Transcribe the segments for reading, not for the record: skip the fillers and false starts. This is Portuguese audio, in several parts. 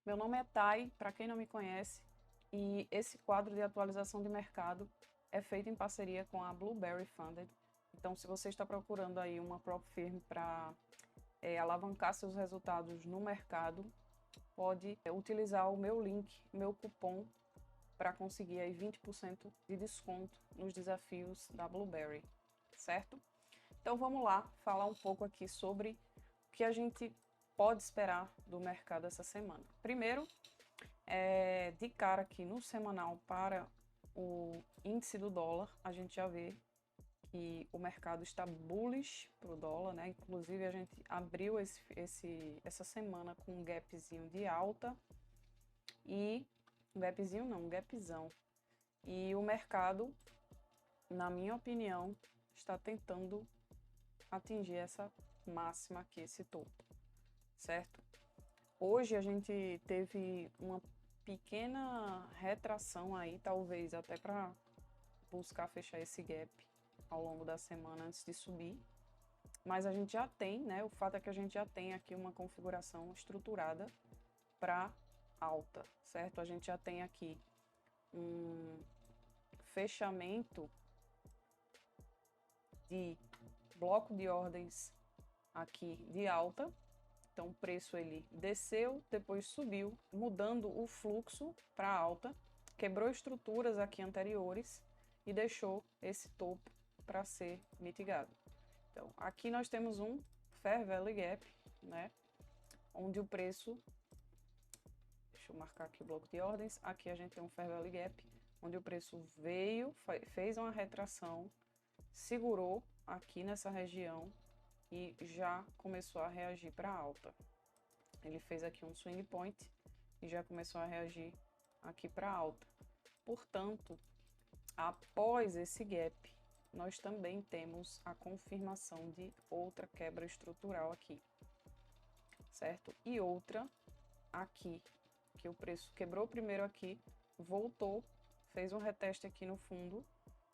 Meu nome é Thay, para quem não me conhece, e esse quadro de atualização de mercado é feito em parceria com a Blueberry Funded. Então, se você está procurando aí uma prop firm para alavancar seus resultados no mercado, pode utilizar o meu link, meu cupom, para conseguir aí 20% de desconto nos desafios da Blueberry, certo? Então vamos lá falar um pouco aqui sobre o que a gente pode esperar do mercado essa semana. Primeiro, de cara aqui no semanal para o índice do dólar, a gente já vê que o mercado está bullish para o dólar, né? Inclusive a gente abriu essa semana com um gapzinho de alta e um gapzinho não, um gapzão. E o mercado, na minha opinião, está tentando atingir essa máxima aqui, esse topo, certo? Hoje a gente teve uma pequena retração aí, talvez até para buscar fechar esse gap ao longo da semana antes de subir. Mas a gente já tem, né? O fato é que a gente já tem aqui uma configuração estruturada para alta, certo? A gente já tem aqui um fechamento de bloco de ordens aqui de alta. Então o preço ele desceu, depois subiu, mudando o fluxo para alta, quebrou estruturas aqui anteriores e deixou esse topo para ser mitigado. Então aqui nós temos um Fair Value Gap, né? Onde o preço, deixa eu marcar aqui o bloco de ordens, aqui a gente tem um Fair Value Gap, onde o preço veio, fez uma retração, segurou aqui nessa região e já começou a reagir para alta. Ele fez aqui um swing point e já começou a reagir aqui para alta. Portanto, após esse gap, nós também temos a confirmação de outra quebra estrutural aqui, certo? E outra aqui, que o preço quebrou primeiro aqui, voltou, fez um reteste aqui no fundo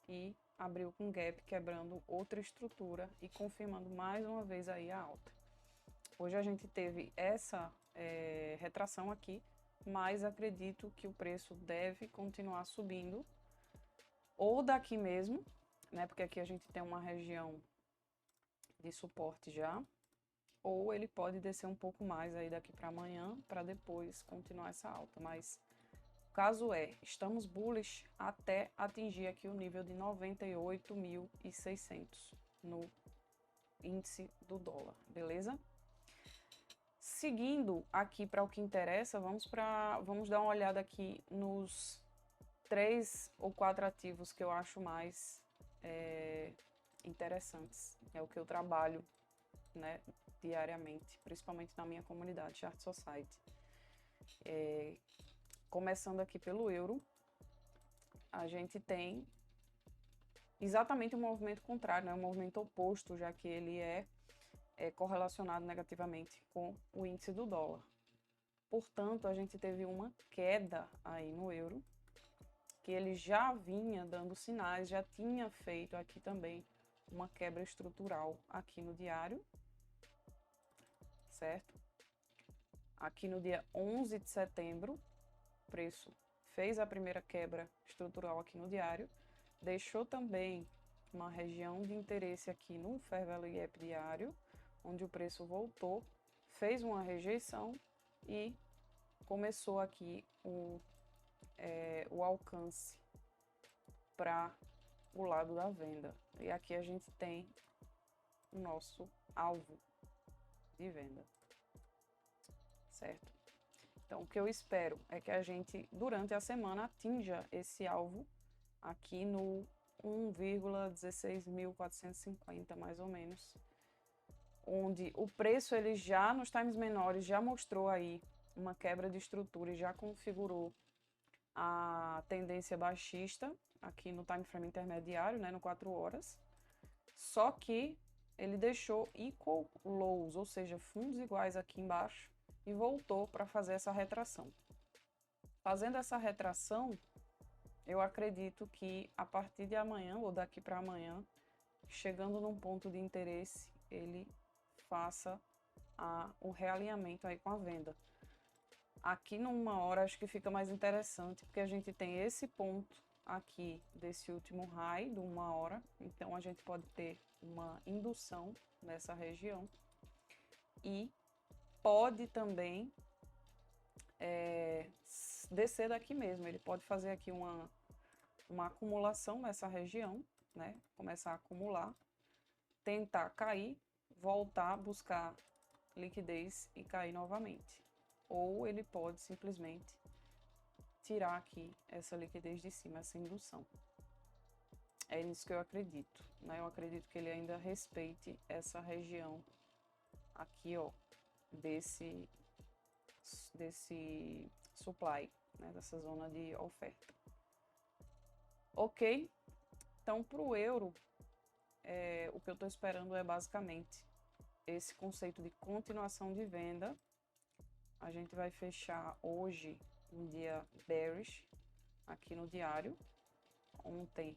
e abriu com gap, quebrando outra estrutura e confirmando mais uma vez aí a alta. Hoje a gente teve essa retração aqui, mas acredito que o preço deve continuar subindo, ou daqui mesmo, né? Porque aqui a gente tem uma região de suporte já, ou ele pode descer um pouco mais aí daqui para amanhã, para depois continuar essa alta. Mas o caso é, estamos bullish até atingir aqui o nível de 98.600 no índice do dólar, beleza? Seguindo aqui para o que interessa, vamos dar uma olhada aqui nos 3 ou 4 ativos que eu acho mais interessantes. É o que eu trabalho, né, diariamente, principalmente na minha comunidade Chart Society. Começando aqui pelo euro, a gente tem exatamente o movimento contrário, né, o movimento oposto, já que ele é correlacionado negativamente com o índice do dólar. Portanto, a gente teve uma queda aí no euro, que ele já vinha dando sinais, já tinha feito aqui também uma quebra estrutural aqui no diário, certo? Aqui no dia 11 de setembro, o preço fez a primeira quebra estrutural aqui no diário, deixou também uma região de interesse aqui no Fair Value Gap diário, onde o preço voltou, fez uma rejeição e começou aqui o alcance para o lado da venda. E aqui a gente tem o nosso alvo de venda, certo? Então, o que eu espero é que a gente, durante a semana, atinja esse alvo aqui no 1,16.450, mais ou menos, onde o preço ele já nos times menores já mostrou aí uma quebra de estrutura e já configurou a tendência baixista aqui no time frame intermediário, né, no 4 horas. Só que ele deixou equal lows, ou seja, fundos iguais aqui embaixo e voltou para fazer essa retração. Fazendo essa retração, eu acredito que a partir de amanhã ou daqui para amanhã, chegando num ponto de interesse, ele faça o realinhamento aí com a venda. Aqui numa hora acho que fica mais interessante, porque a gente tem esse ponto aqui desse último high de uma hora, então a gente pode ter uma indução nessa região e pode também descer daqui mesmo. Ele pode fazer aqui uma acumulação nessa região, né? Começar a acumular, tentar cair, voltar a buscar liquidez e cair novamente. Ou ele pode simplesmente tirar aqui essa liquidez de cima, essa indução. É nisso que eu acredito, né? Eu acredito que ele ainda respeite essa região aqui, ó, desse supply, né? Dessa zona de oferta. Ok? Então, para o euro, o que eu estou esperando é basicamente esse conceito de continuação de venda. A gente vai fechar hoje um dia bearish aqui no diário. Ontem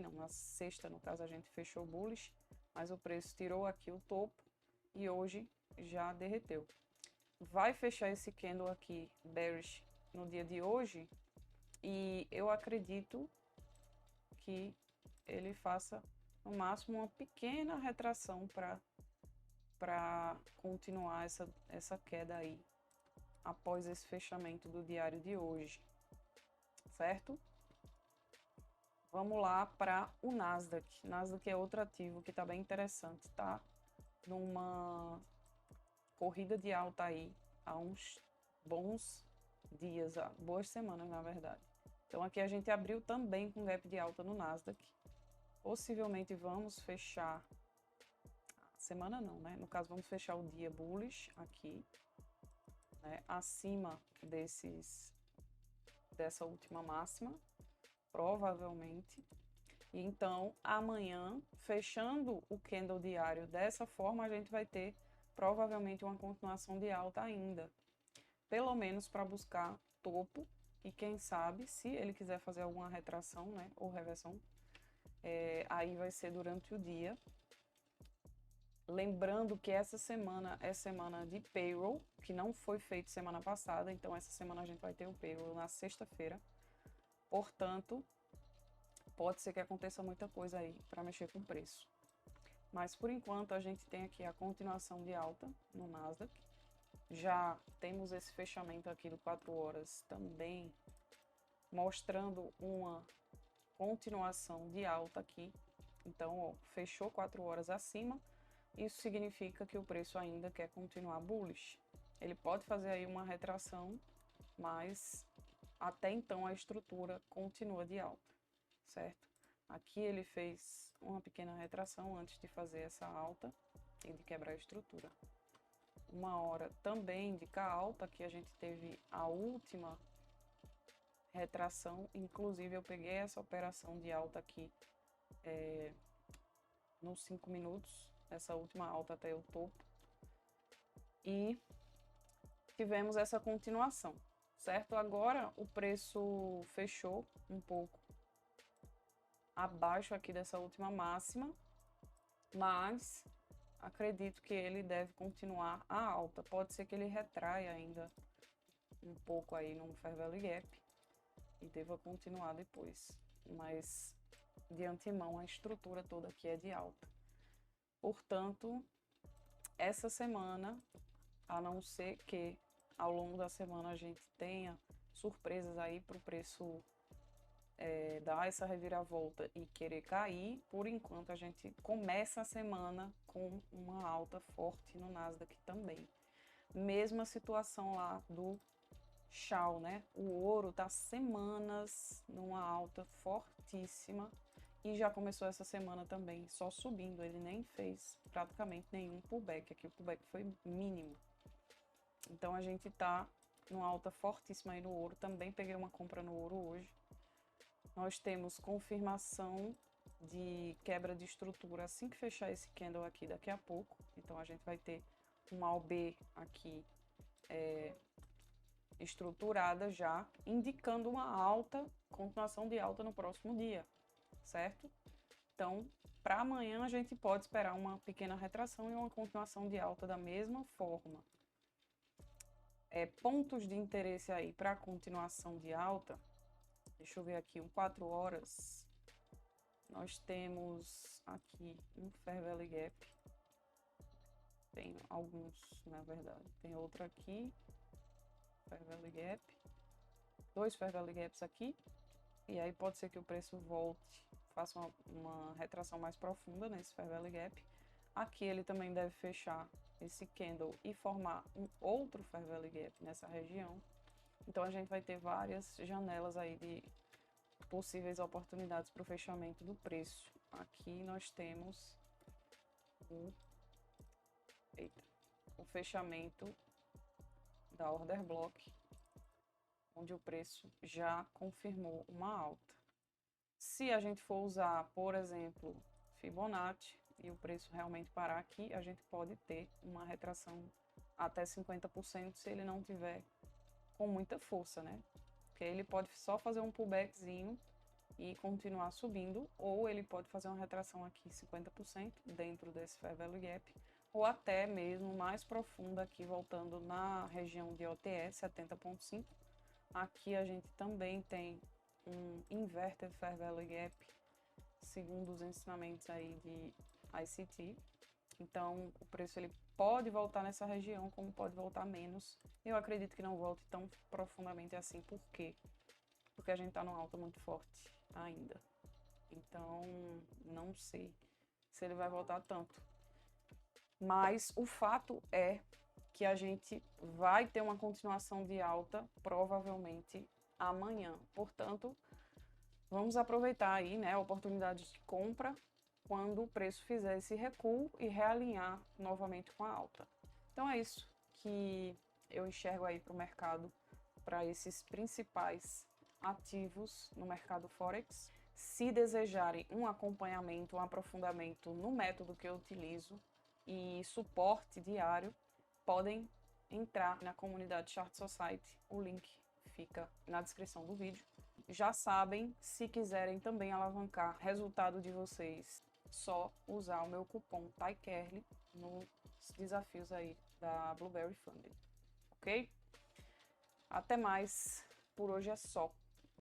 não, na sexta, no caso, a gente fechou bullish, mas o preço tirou aqui o topo e hoje já derreteu. Vai fechar esse candle aqui bearish no dia de hoje e eu acredito que ele faça no máximo uma pequena retração para continuar essa queda aí após esse fechamento do diário de hoje, certo? Vamos lá para o Nasdaq. Nasdaq é outro ativo que está bem interessante, tá? Numa corrida de alta aí há uns bons dias, boas semanas na verdade. Então aqui a gente abriu também com gap de alta no Nasdaq. Possivelmente vamos fechar semana não, né? No caso vamos fechar o dia bullish aqui, né? Acima dessa última máxima, provavelmente. E então amanhã, fechando o candle diário dessa forma, a gente vai ter provavelmente uma continuação de alta ainda, pelo menos para buscar topo e quem sabe, se ele quiser fazer alguma retração, né, ou reversão, aí vai ser durante o dia. Lembrando que essa semana é semana de payroll, que não foi feito semana passada, então essa semana a gente vai ter o payroll na sexta-feira. Portanto, pode ser que aconteça muita coisa aí para mexer com o preço. Mas por enquanto a gente tem aqui a continuação de alta no Nasdaq. Já temos esse fechamento aqui do 4 horas também mostrando uma continuação de alta aqui. Então, ó, fechou 4 horas acima. Isso significa que o preço ainda quer continuar bullish. Ele pode fazer aí uma retração, mas até então a estrutura continua de alta, certo? Aqui ele fez uma pequena retração antes de fazer essa alta e de quebrar a estrutura. Uma hora também indica alta, que a gente teve a última retração, inclusive eu peguei essa operação de alta aqui nos 5 minutos, essa última alta até o topo, e tivemos essa continuação, certo? Agora o preço fechou um pouco abaixo aqui dessa última máxima, mas acredito que ele deve continuar a alta. Pode ser que ele retraia ainda um pouco aí no Fair Value Gap e deva continuar depois, mas de antemão a estrutura toda aqui é de alta. Portanto, essa semana, a não ser que ao longo da semana a gente tenha surpresas aí para o preço dar essa reviravolta e querer cair, por enquanto a gente começa a semana com uma alta forte no Nasdaq também. Mesma situação lá do Shao, né? O ouro tá semanas numa alta fortíssima e já começou essa semana também só subindo. Ele nem fez praticamente nenhum pullback. Aqui o pullback foi mínimo. Então a gente tá numa alta fortíssima aí no ouro. Também peguei uma compra no ouro hoje. Nós temos confirmação de quebra de estrutura assim que fechar esse candle aqui daqui a pouco. Então a gente vai ter uma OB aqui estruturada já, indicando uma alta, continuação de alta no próximo dia, certo? Então, para amanhã a gente pode esperar uma pequena retração e uma continuação de alta da mesma forma. pontos de interesse aí para continuação de alta. Deixa eu ver aqui, 4 horas. Nós temos aqui um Fair Value Gap. Tem alguns, na verdade. Tem outro aqui, Fair Value Gap. 2 Fair Value Gaps aqui. E aí pode ser que o preço volte, faça uma retração mais profunda nesse Fair Value Gap. Aqui ele também deve fechar esse candle e formar um outro Fair Value Gap nessa região. Então a gente vai ter várias janelas aí de possíveis oportunidades para o fechamento do preço. Aqui nós temos o fechamento da Order Block, onde o preço já confirmou uma alta. Se a gente for usar, por exemplo, Fibonacci, e o preço realmente parar aqui, a gente pode ter uma retração até 50% se ele não tiver com muita força, né? Porque ele pode só fazer um pullbackzinho e continuar subindo, ou ele pode fazer uma retração aqui 50% dentro desse Fair Value Gap, ou até mesmo mais profunda aqui, voltando na região de OTE 70.5. Aqui a gente também tem um Inverted Fair Value Gap, segundo os ensinamentos aí de ICT. Então o preço ele pode voltar nessa região, como pode voltar menos. Eu acredito que não volte tão profundamente assim. Por quê? Porque a gente está numa alta muito forte ainda. Então não sei se ele vai voltar tanto. Mas o fato é que a gente vai ter uma continuação de alta provavelmente amanhã. Portanto, vamos aproveitar aí, né, a oportunidade de compra quando o preço fizer esse recuo e realinhar novamente com a alta. Então é isso que eu enxergo aí para o mercado, para esses principais ativos no mercado Forex. Se desejarem um acompanhamento, um aprofundamento no método que eu utilizo e suporte diário, podem entrar na comunidade Chart Society, o link fica na descrição do vídeo. Já sabem, se quiserem também alavancar o resultado de vocês, só usar o meu cupom TAIKERLY nos desafios aí da Blueberry Funding, ok? Até mais, por hoje é só.